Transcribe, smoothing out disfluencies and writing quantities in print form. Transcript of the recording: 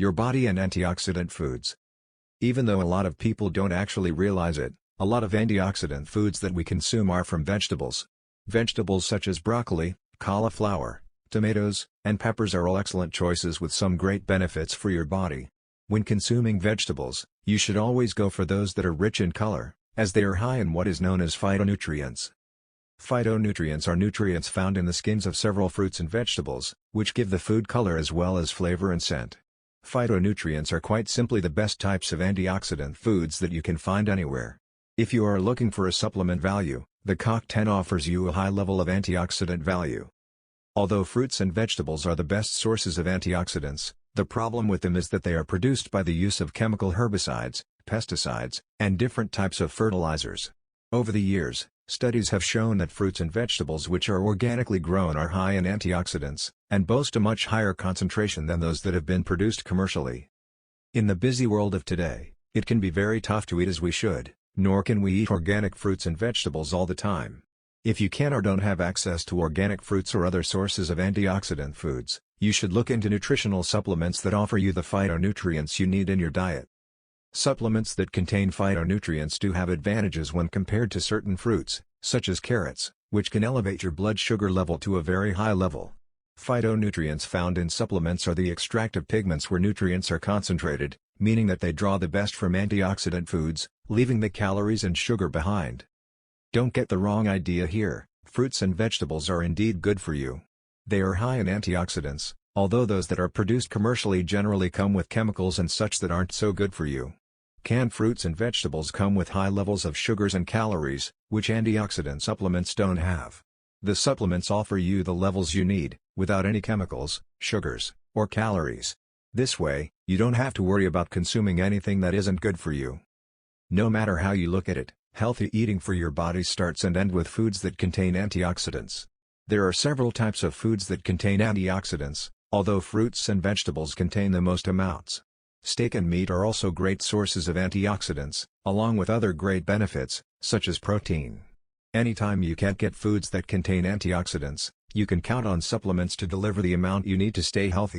your body and antioxidant foods. Even though a lot of people don't actually realize it, a lot of antioxidant foods that we consume are from vegetables. Vegetables such as broccoli, cauliflower, tomatoes, and peppers are all excellent choices with some great benefits for your body. When consuming vegetables, you should always go for those that are rich in color, as they are high in what is known as phytonutrients. Phytonutrients are nutrients found in the skins of several fruits and vegetables, which give the food color as well as flavor and scent. Phytonutrients are quite simply the best types of antioxidant foods that you can find anywhere. If you are looking for a supplement value, the CoQ10 offers you a high level of antioxidant value. Although fruits and vegetables are the best sources of antioxidants, the problem with them is that they are produced by the use of chemical herbicides, pesticides, and different types of fertilizers. Over the years, studies have shown that fruits and vegetables which are organically grown are high in antioxidants, and boast a much higher concentration than those that have been produced commercially. In the busy world of today, it can be very tough to eat as we should, nor can we eat organic fruits and vegetables all the time. If you can or don't have access to organic fruits or other sources of antioxidant foods, you should look into nutritional supplements that offer you the phytonutrients you need in your diet. Supplements that contain phytonutrients do have advantages when compared to certain fruits, such as carrots, which can elevate your blood sugar level to a very high level. Phytonutrients found in supplements are the extractive pigments where nutrients are concentrated, meaning that they draw the best from antioxidant foods, leaving the calories and sugar behind. Don't get the wrong idea here, fruits and vegetables are indeed good for you. They are high in antioxidants, although those that are produced commercially generally come with chemicals and such that aren't so good for you. Canned fruits and vegetables come with high levels of sugars and calories, which antioxidant supplements don't have. The supplements offer you the levels you need, without any chemicals, sugars, or calories. This way, you don't have to worry about consuming anything that isn't good for you. No matter how you look at it, healthy eating for your body starts and ends with foods that contain antioxidants. There are several types of foods that contain antioxidants, although fruits and vegetables contain the most amounts. Steak and meat are also great sources of antioxidants, along with other great benefits, such as protein. Anytime you can't get foods that contain antioxidants, you can count on supplements to deliver the amount you need to stay healthy,